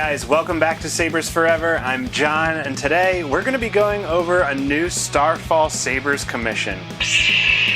guys, welcome back to Sabers Forever. I'm John, and today we're going to be going over a new Starfall Sabers commission.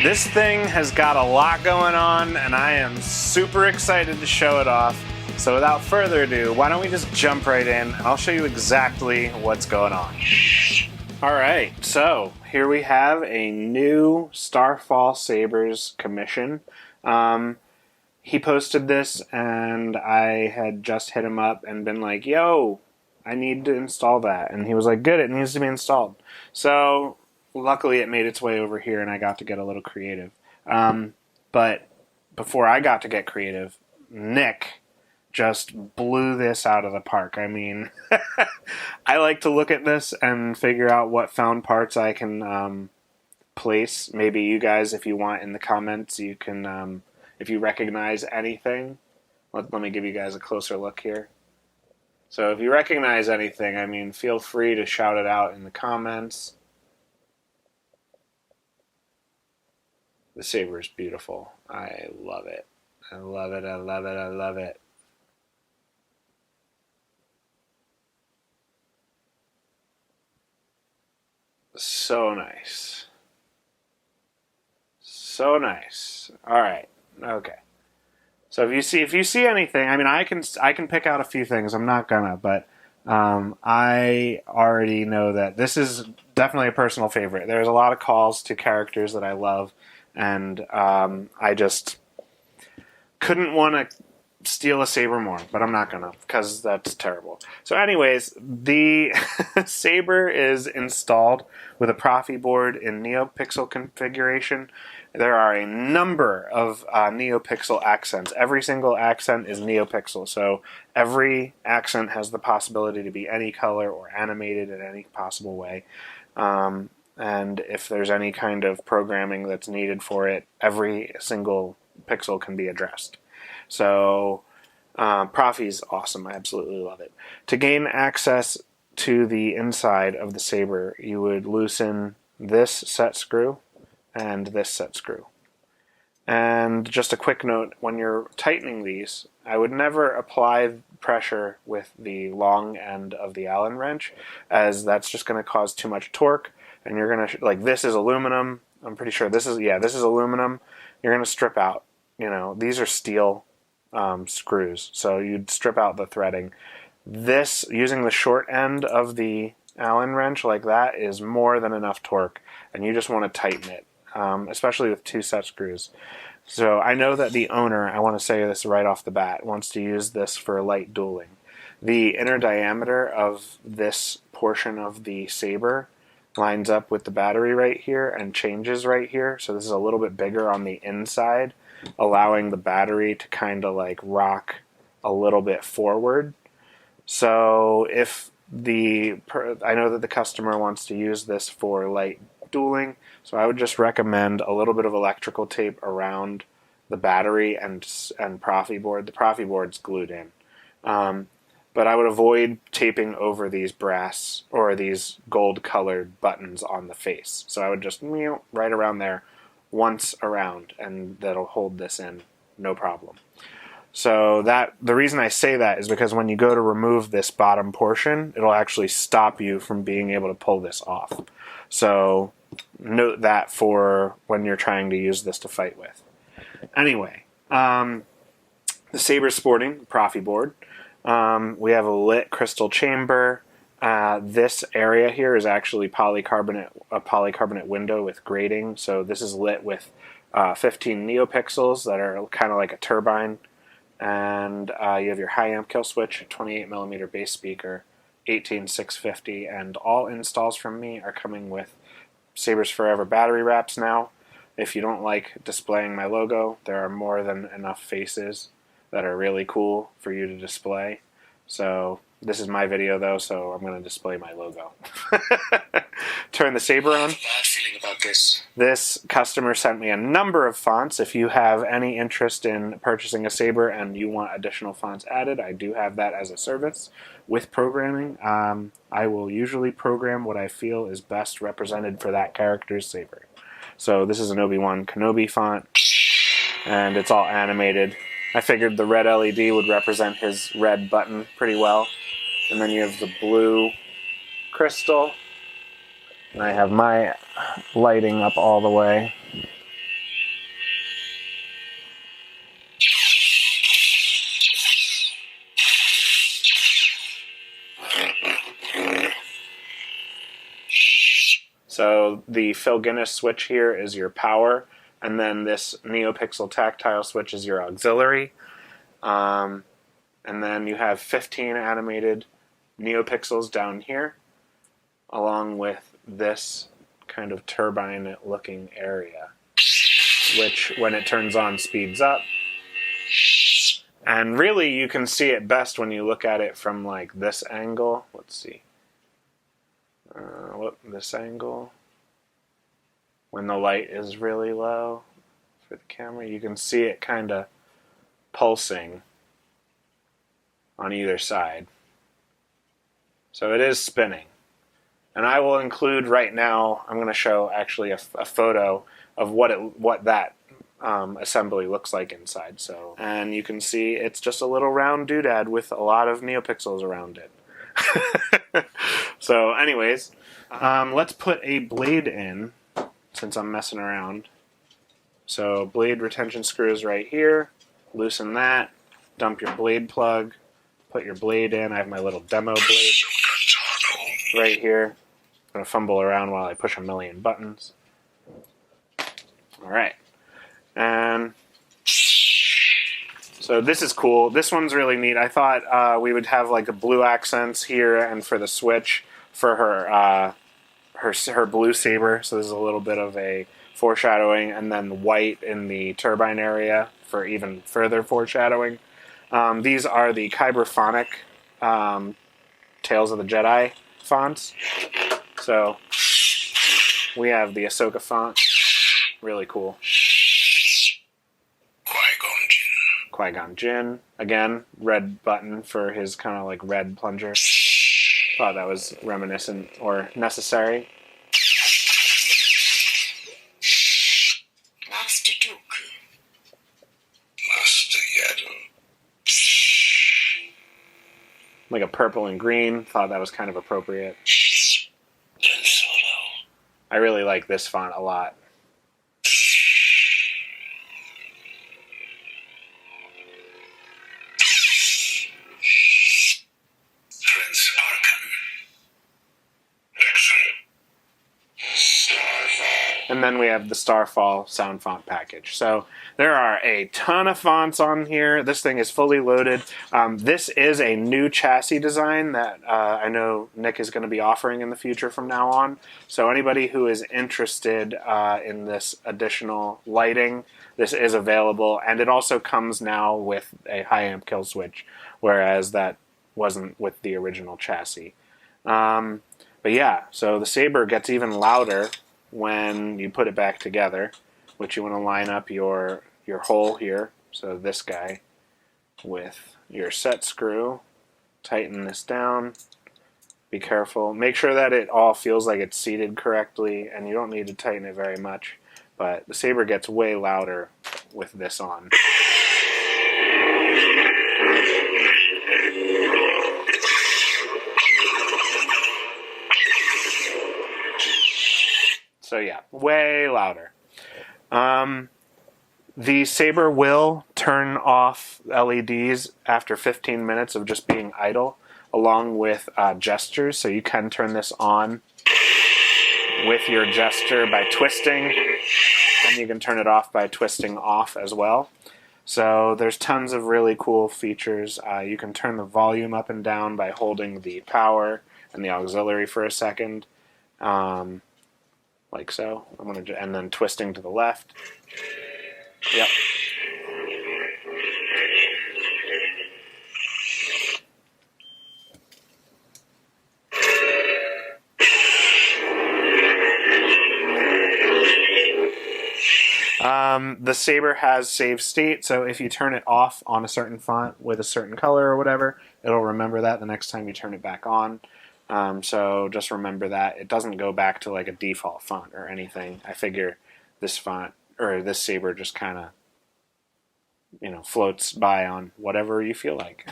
This thing has got a lot going on, and I am super excited to show it off. So without further ado, why don't we just jump right in, and I'll show you exactly what's going on. Alright, so here we have a new Starfall Sabers commission. He posted this, and I had just hit him up and been like, yo, I need to install that. And he was like, good, it needs to be installed. So, luckily it made its way over here, and I got to get a little creative. But before I got to get creative, Nick just blew this out of the park. I mean, I like to look at this and figure out what found parts I can place. Maybe you guys, if you want, in the comments, you can... if you recognize anything, let me give you guys a closer look here. So if you recognize anything, I mean, feel free to shout it out in the comments. The Saber is beautiful. I love it. I love it, I love it, I love it. So nice. So nice. All right. Okay. So if you see anything, I mean, I can pick out a few things. I'm not gonna, but I already know that this is definitely a personal favorite. There's a lot of calls to characters that I love, and I just couldn't want to steal a Saber more, but I'm not gonna, because that's terrible. So anyways, the Saber is installed with a Profi board in neopixel configuration. There are a number of neopixel accents. Every single accent is neopixel, so every accent has the possibility to be any color or animated in any possible way. And if there's any kind of programming that's needed for it, every single pixel can be addressed. So Profi's awesome. I absolutely love it. To gain access to the inside of the Saber, you would loosen this set screw and this set screw. And just a quick note, when you're tightening these, I would never apply pressure with the long end of the Allen wrench, as that's just going to cause too much torque, and you're going to, like, this is aluminum, I'm pretty sure this is aluminum, you're going to strip out, you know, these are steel screws, so you'd strip out the threading. This, using the short end of the Allen wrench like that, is more than enough torque, and you just want to tighten it. Especially with two set screws. So I know that the owner, I want to say this right off the bat, wants to use this for light dueling. The inner diameter of this portion of the Saber lines up with the battery right here and changes right here. So this is a little bit bigger on the inside, allowing the battery to kind of like rock a little bit forward. So if I know that the customer wants to use this for light dueling, so I would just recommend a little bit of electrical tape around the battery and Profi board. The Profi board's glued in. But I would avoid taping over these brass or these gold colored buttons on the face. So I would just right around there once around, and that'll hold this in no problem. So the reason I say that is because when you go to remove this bottom portion, it'll actually stop you from being able to pull this off. So note that for when you're trying to use this to fight with. Anyway, the Saber's sporting Profi board. We have a lit crystal chamber. This area here is actually a polycarbonate window with grating. So this is lit with 15 neopixels that are kind of like a turbine. And you have your high amp kill switch, 28mm bass speaker, 18650, and all installs from me are coming with Sabers Forever battery wraps now. If you don't like displaying my logo, there are more than enough faces that are really cool for you to display. So this is my video though, so I'm going to display my logo. Turn the Saber on. I have a bad feeling about this. This customer sent me a number of fonts. If you have any interest in purchasing a Saber and you want additional fonts added, I do have that as a service with programming. I will usually program what I feel is best represented for that character's Saber. So this is an Obi-Wan Kenobi font, and it's all animated. I figured the red LED would represent his red button pretty well. And then you have the blue crystal. And I have my lighting up all the way. So the Ginnis switch here is your power, and then this neopixel tactile switch is your auxiliary. And then you have 15 animated neopixels down here, along with this kind of turbine looking area, which when it turns on speeds up. And really you can see it best when you look at it from like this angle. Let's see. This angle, when the light is really low for the camera, you can see it kind of pulsing on either side. So it is spinning. And I will include right now, I'm going to show actually a photo of what that assembly looks like inside. So, and you can see it's just a little round doodad with a lot of neopixels around it. So anyways, let's put a blade in, since I'm messing around. So blade retention screws right here, loosen that, dump your blade plug, put your blade in. I have my little demo blade right here. I'm going to fumble around while I push a million buttons. Alright. And so this is cool. This one's really neat. I thought we would have like a blue accents here and for the switch for her blue saber. So there's a little bit of a foreshadowing, and then white in the turbine area for even further foreshadowing. These are the Kyberphonic Tales of the Jedi fonts. So we have the Ahsoka font. Really cool. Qui-Gon Jinn. Again, red button for his kind of like red plunger. Thought that was reminiscent or necessary. Master Dooku. Master Yaddle. Like a purple and green. Thought that was kind of appropriate. I really like this font a lot. And then we have the Starfall sound font package. So there are a ton of fonts on here. This thing is fully loaded. This is a new chassis design that I know Nick is going to be offering in the future from now on. So anybody who is interested in this additional lighting, this is available. And it also comes now with a high amp kill switch, whereas that wasn't with the original chassis. But yeah, so the Saber gets even louder when you put it back together, which you want to line up your hole here, so this guy, with your set screw. Tighten this down. Be careful. Make sure that it all feels like it's seated correctly, and you don't need to tighten it very much, but the Saber gets way louder with this on. So yeah, way louder. The Saber will turn off LEDs after 15 minutes of just being idle, along with gestures. So you can turn this on with your gesture by twisting, and you can turn it off by twisting off as well. So there's tons of really cool features. You can turn the volume up and down by holding the power and the auxiliary for a second. Like so. And then twisting to the left. Yep. The Saber has save state, so if you turn it off on a certain font with a certain color or whatever, it'll remember that the next time you turn it back on. So just remember that. It doesn't go back to like a default font or anything. I figure this font, or this Saber, just kind of, floats by on whatever you feel like.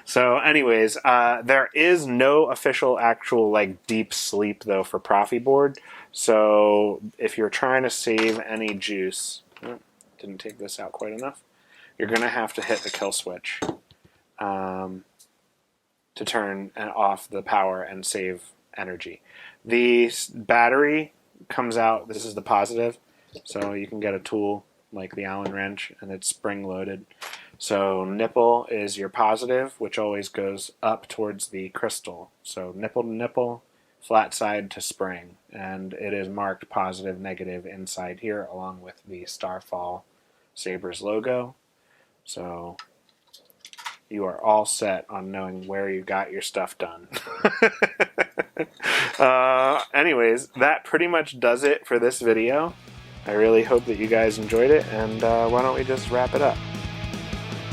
So anyways, there is no official actual like deep sleep though for Profi board. So if you're trying to save any juice, didn't take this out quite enough, you're going to have to hit the kill switch to turn off the power and save energy. The battery comes out, this is the positive, so you can get a tool like the Allen wrench and it's spring loaded. So nipple is your positive, which always goes up towards the crystal. So nipple to nipple, flat side to spring, and it is marked positive, negative inside here along with the Starfall Sabers logo. So you are all set on knowing where you got your stuff done. Anyways, that pretty much does it for this video. I really hope that you guys enjoyed it, and why don't we just wrap it up.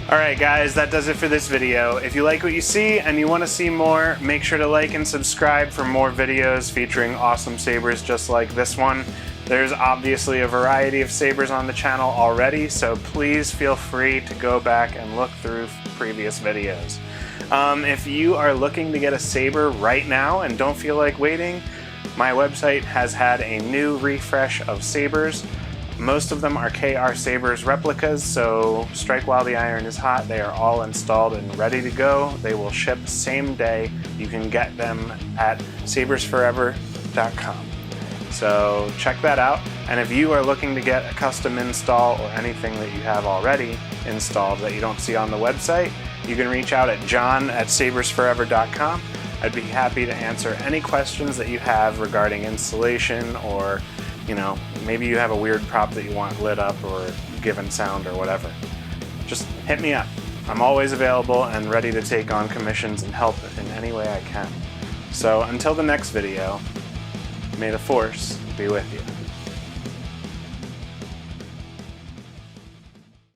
Alright guys, that does it for this video. If you like what you see and you want to see more, make sure to like and subscribe for more videos featuring awesome sabers just like this one. There's obviously a variety of sabers on the channel already, so please feel free to go back and look through previous videos. If you are looking to get a saber right now and don't feel like waiting, my website has had a new refresh of sabers. Most of them are KR Sabers replicas, so strike while the iron is hot. They are all installed and ready to go. They will ship same day. You can get them at sabersforever.com. So check that out. And if you are looking to get a custom install or anything that you have already installed that you don't see on the website, you can reach out at john@sabersforever.com. I'd be happy to answer any questions that you have regarding installation, or you know, maybe you have a weird prop that you want lit up or given sound or whatever. Just hit me up. I'm always available and ready to take on commissions and help in any way I can. So until the next video, may the Force be with you.